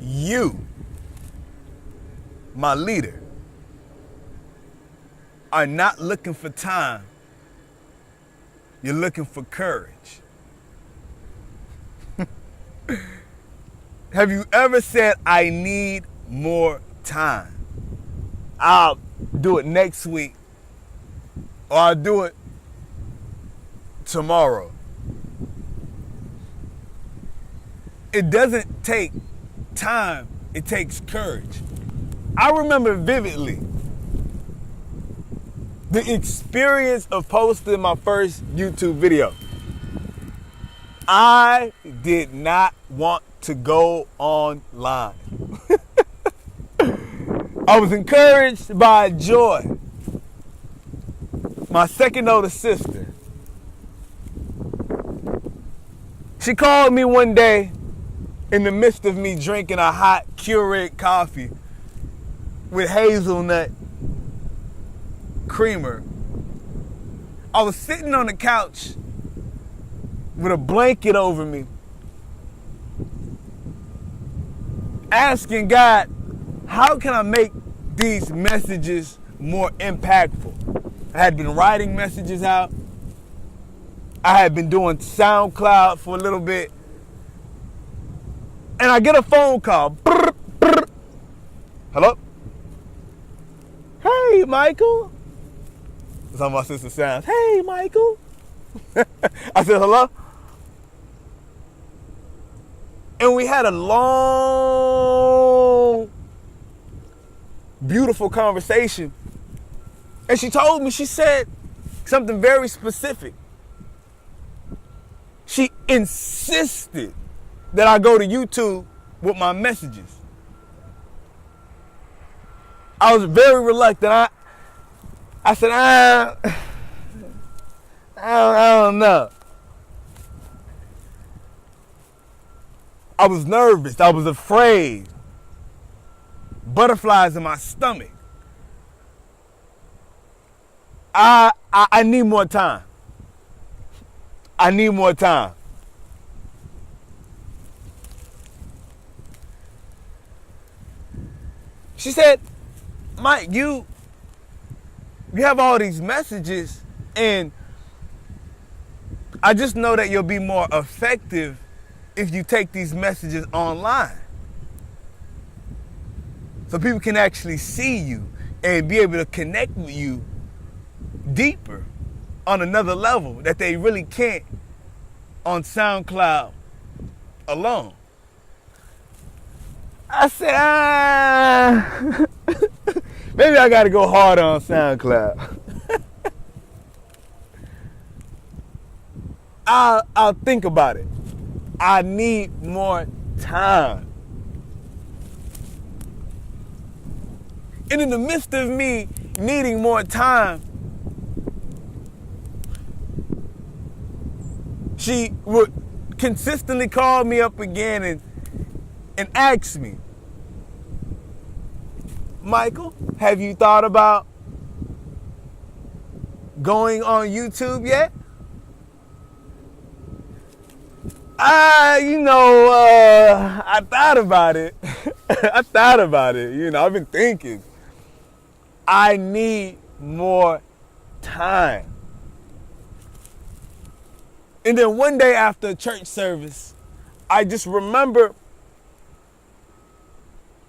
you, my leader, are not looking for time, you're looking for courage. Have you ever said, I need more time? I'll do it next week, or I'll do it tomorrow. It doesn't take time, it takes courage. I remember vividly the experience of posting my first YouTube video. I did not want to go online. I was encouraged by Joy, my second oldest sister. She called me one day in the midst of me drinking a hot Keurig coffee with hazelnut creamer. I was sitting on the couch with a blanket over me, asking God, how can I make these messages more impactful? I had been writing messages out. I had been doing SoundCloud for a little bit. And I get a phone call. Brr, brr. Hello? Hey, Michael. That's how my sister sounds. Hey, Michael. I said, hello? And we had a long, beautiful conversation. And she told me, she said something very specific. She insisted that I go to YouTube with my messages. I was very reluctant. I said, I don't know. I was nervous. I was afraid. Butterflies in my stomach. I need more time. I need more time. She said, Mike, you have all these messages, and I just know that you'll be more effective if you take these messages online. So people can actually see you and be able to connect with you deeper on another level that they really can't on SoundCloud alone. I said, maybe I got to go harder on SoundCloud. I'll think about it. I need more time. And in the midst of me needing more time, she would consistently call me up again and ask me, Michael, have you thought about going on YouTube yet? I thought about it. I thought about it. I've been thinking. I need more time. And then one day after church service, I just remember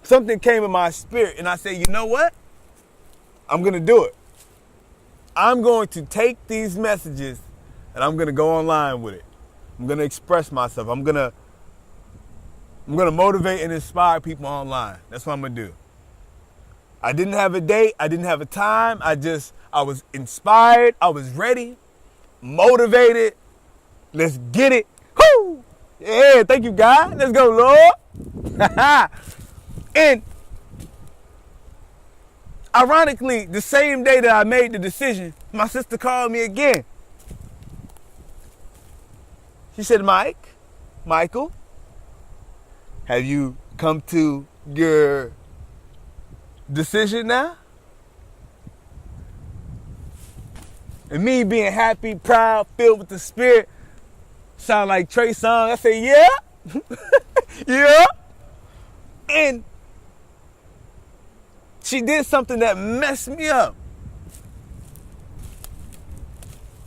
something came in my spirit, and I said, you know what? I'm going to do it. I'm going to take these messages and I'm going to go online with it. I'm going to express myself. I'm going to motivate and inspire people online. That's what I'm going to do. I didn't have a date. I didn't have a time. I was inspired. I was ready, motivated. Let's get it. Woo! Yeah, thank you, God. Let's go, Lord. And ironically, the same day that I made the decision, my sister called me again. She said, Michael, have you come to your decision now? And me being happy, proud, filled with the Spirit, sound like Trey Songz. I say, yeah, yeah. she did something that messed me up.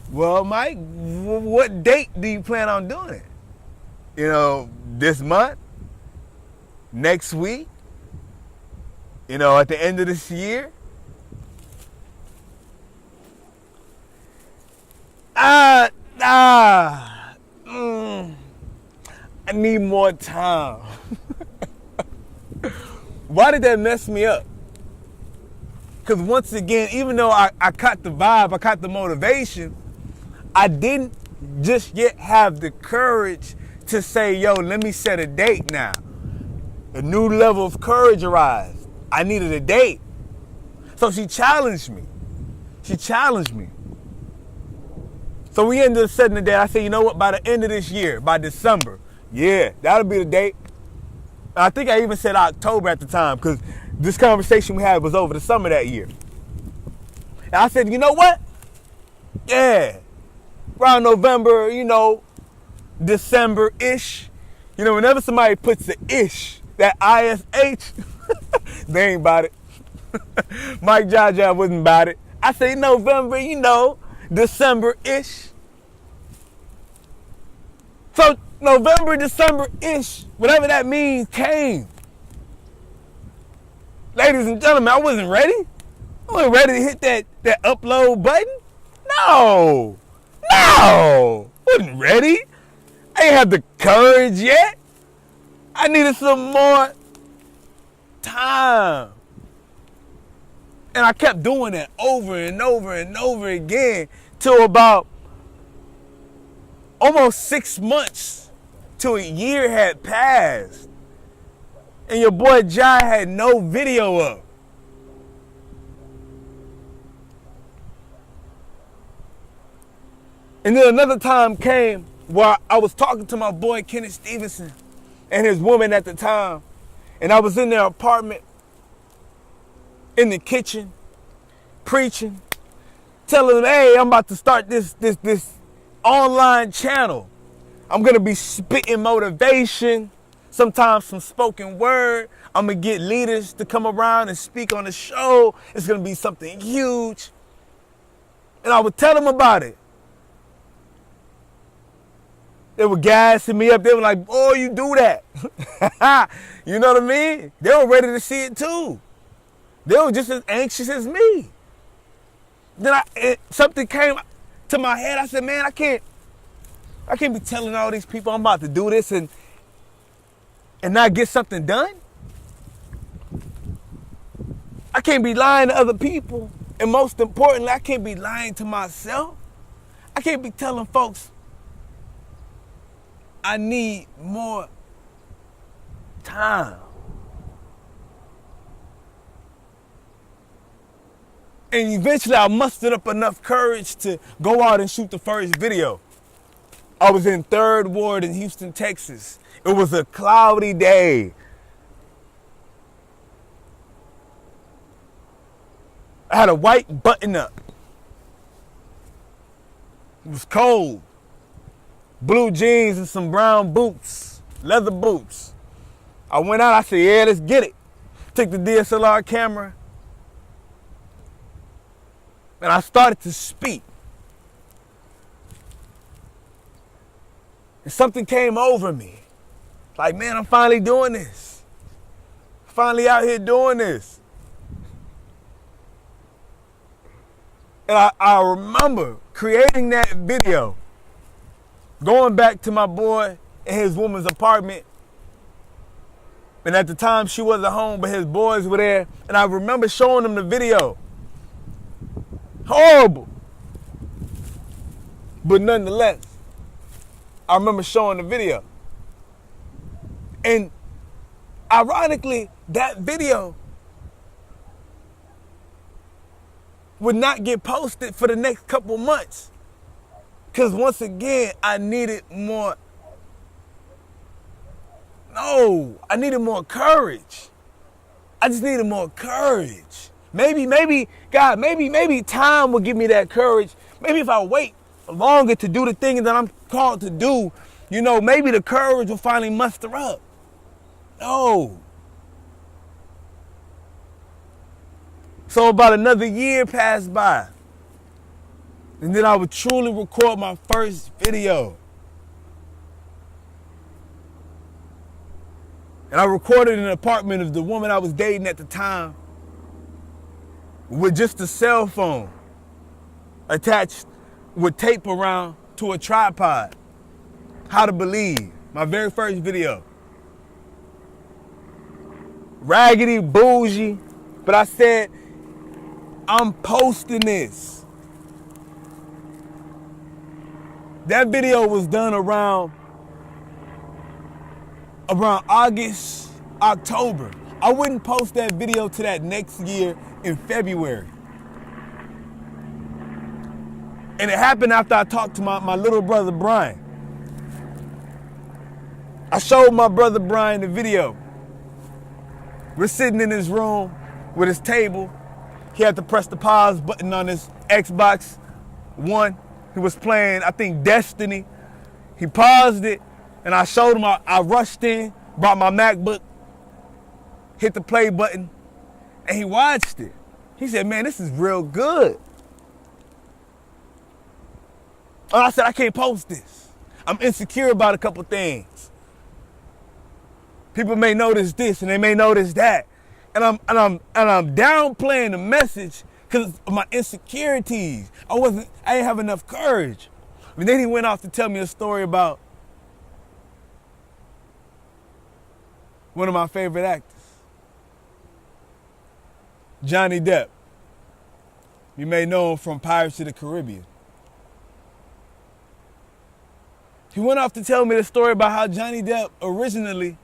Well, Mike, what date do you plan on doing it? You know, this month? Next week? You know, at the end of this year? I need more time. Why did that mess me up? Because once again, even though I caught the vibe, I caught the motivation, I didn't just yet have the courage to say, yo, let me set a date now. A new level of courage arised. I needed a date. So she challenged me. So we ended up setting the date. I said, you know what, by the end of this year, by December, yeah, that'll be the date. I think I even said October at the time because this conversation we had was over the summer that year. And I said, you know what? Yeah, around November, you know, December-ish. You know, whenever somebody puts the ish, that ISH, they ain't about it. Mike Jaja wasn't about it. I say November, you know, December-ish. So November, December-ish, whatever that means, came. Ladies and gentlemen, I wasn't ready. I wasn't ready to hit that upload button. No. Wasn't ready. I ain't have the courage yet. I needed some more time. And I kept doing that over and over and over again till about almost 6 months to a year had passed. And your boy Jai had no video up. And then another time came where I was talking to my boy Kenneth Stevenson and his woman at the time. And I was in their apartment, in the kitchen, preaching, telling them, hey, I'm about to start this online channel. I'm going to be spitting motivation, sometimes some spoken word. I'm going to get leaders to come around and speak on the show. It's going to be something huge. And I would tell them about it. They were gassing me up. They were like, oh, you do that. You know what I mean? They were ready to see it too. They were just as anxious as me. Then something came to my head. I said, man, I can't be telling all these people I'm about to do this and not get something done. I can't be lying to other people. And most importantly, I can't be lying to myself. I can't be telling folks I need more time. And eventually I mustered up enough courage to go out and shoot the first video. I was in 3rd Ward in Houston, Texas. It was a cloudy day. I had a white button up. It was cold. Blue jeans and some brown boots, leather boots. I went out, I said, yeah, let's get it. Took the DSLR camera. And I started to speak. And something came over me. Like, man, I'm finally doing this. Finally out here doing this. And I remember creating that video, going back to my boy in his woman's apartment. And at the time, she wasn't home, but his boys were there. And I remember showing them the video. Horrible. But nonetheless, I remember showing the video. And ironically, that video would not get posted for the next couple months. Because once again, I needed more. No, I needed more courage. I just needed more courage. Maybe, God, maybe time will give me that courage. Maybe if I wait longer to do the thing that I'm called to do, you know, maybe the courage will finally muster up. No. So about another year passed by. And then I would truly record my first video. And I recorded in an apartment of the woman I was dating at the time with just a cell phone attached with tape around to a tripod. How to Believe, my very first video. Raggedy, bougie, but I said, I'm posting this. That video was done around August, October. I wouldn't post that video to that next year in February. And it happened after I talked to my little brother, Brian. I showed my brother Brian the video. We're sitting in his room with his table. He had to press the pause button on his Xbox One. He was playing, I think, Destiny. He paused it, and I showed him. I rushed in, brought my MacBook, hit the play button, and he watched it. He said, man, this is real good. And I said, I can't post this. I'm insecure about a couple things. People may notice this and they may notice that. And I'm downplaying the message because of my insecurities. I didn't have enough courage. And then he went off to tell me a story about one of my favorite actors, Johnny Depp. You may know him from Pirates of the Caribbean. He went off to tell me the story about how Johnny Depp originally,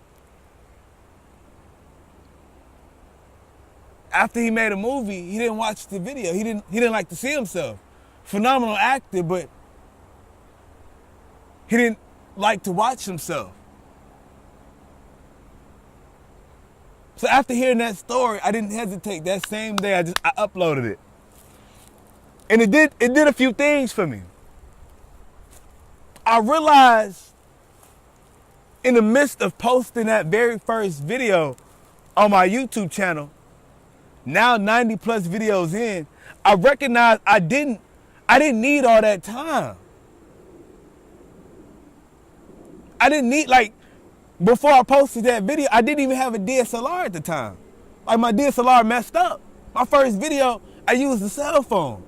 after he made a movie, he didn't watch the video. He didn't like to see himself. Phenomenal actor, but he didn't like to watch himself. So after hearing that story, I didn't hesitate. That same day, I uploaded it. And it did a few things for me. I realized in the midst of posting that very first video on my YouTube channel, now 90 plus videos in, I recognized I didn't need all that time. I didn't need, before I posted that video, I didn't even have a DSLR at the time. Like, my DSLR messed up. My first video, I used a cell phone.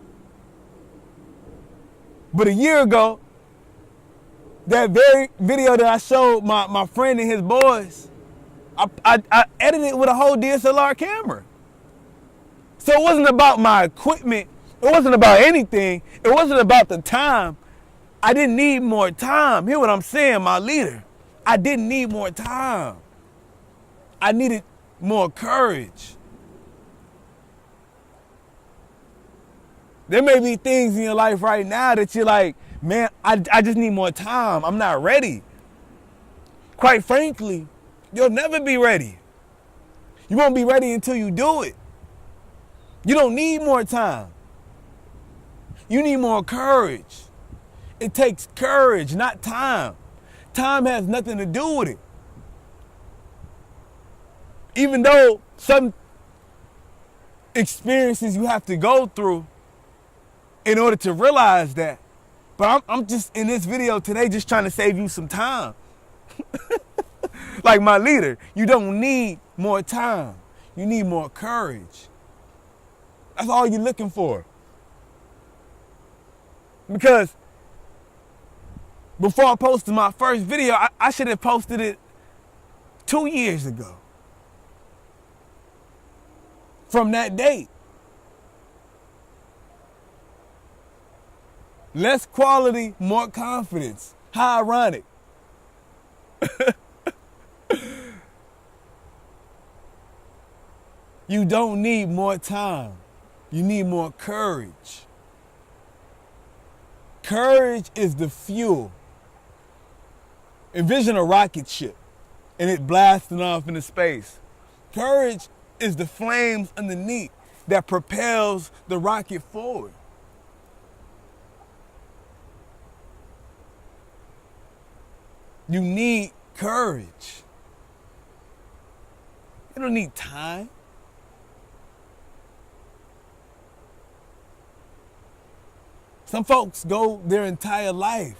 But a year ago, that very video that I showed my friend and his boys, I edited it with a whole DSLR camera. So it wasn't about my equipment. It wasn't about anything. It wasn't about the time. I didn't need more time. Hear what I'm saying, my leader. I didn't need more time. I needed more courage. There may be things in your life right now that you're like, man, I just need more time. I'm not ready. Quite frankly, you'll never be ready. You won't be ready until you do it. You don't need more time. You need more courage. It takes courage, not time. Time has nothing to do with it. Even though some experiences you have to go through in order to realize that. But I'm just in this video today just trying to save you some time. Like my leader, you don't need more time. You need more courage. That's all you're looking for. Because before I posted my first video, I should have posted it 2 years ago. From that date. Less quality, more confidence. How ironic. You don't need more time. You need more courage. Courage is the fuel. Envision a rocket ship and it blasting off into space. Courage is the flames underneath that propels the rocket forward. You need courage. You don't need time. Some folks go their entire life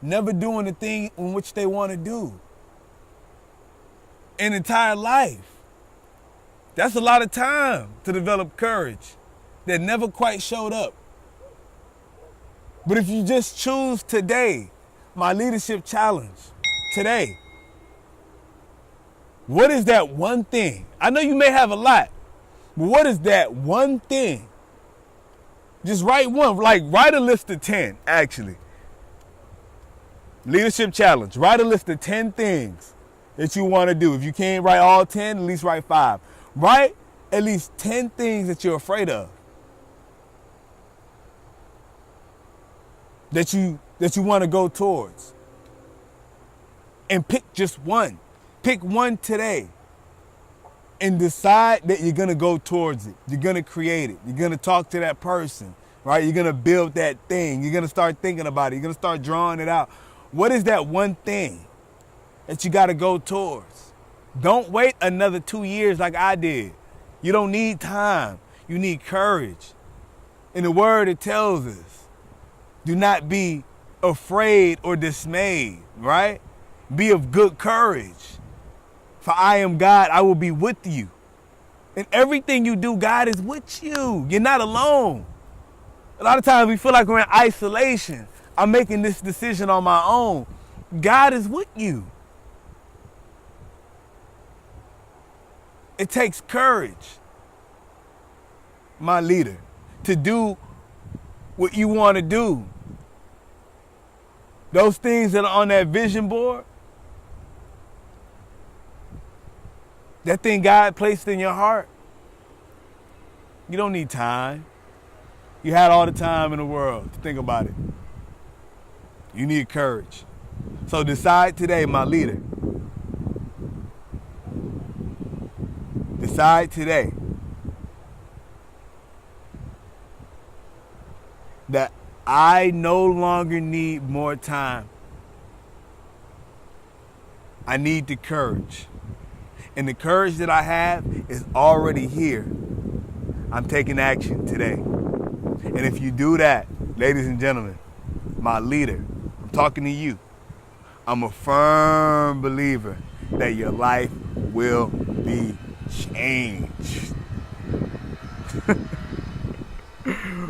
never doing the thing in which they want to do. An entire life. That's a lot of time to develop courage that never quite showed up. But if you just choose today, my leadership challenge, today, what is that one thing? I know you may have a lot, but what is that one thing? Just write one, like write a list of 10, actually. Leadership challenge, write a list of 10 things that you want to do. If you can't write all 10, at least write 5. Write at least 10 things that you're afraid of. That you want to go towards. And pick just one. Pick one today. And decide that you're going to go towards it. You're going to create it. You're going to talk to that person, right? You're going to build that thing. You're going to start thinking about it. You're going to start drawing it out. What is that one thing that you got to go towards? Don't wait another 2 years like I did. You don't need time. You need courage. In the word, it tells us, do not be afraid or dismayed, right? Be of good courage. For I am God, I will be with you. In everything you do, God is with you. You're not alone. A lot of times we feel like we're in isolation. I'm making this decision on my own. God is with you. It takes courage, my leader, to do what you want to do. Those things that are on that vision board, that thing God placed in your heart, you don't need time. You had all the time in the world to think about it. You need courage. So decide today, my leader. Decide today that I no longer need more time. I need the courage. And the courage that I have is already here. I'm taking action today. And if you do that, ladies and gentlemen, my leader, I'm talking to you. I'm a firm believer that your life will be changed.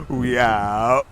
We out.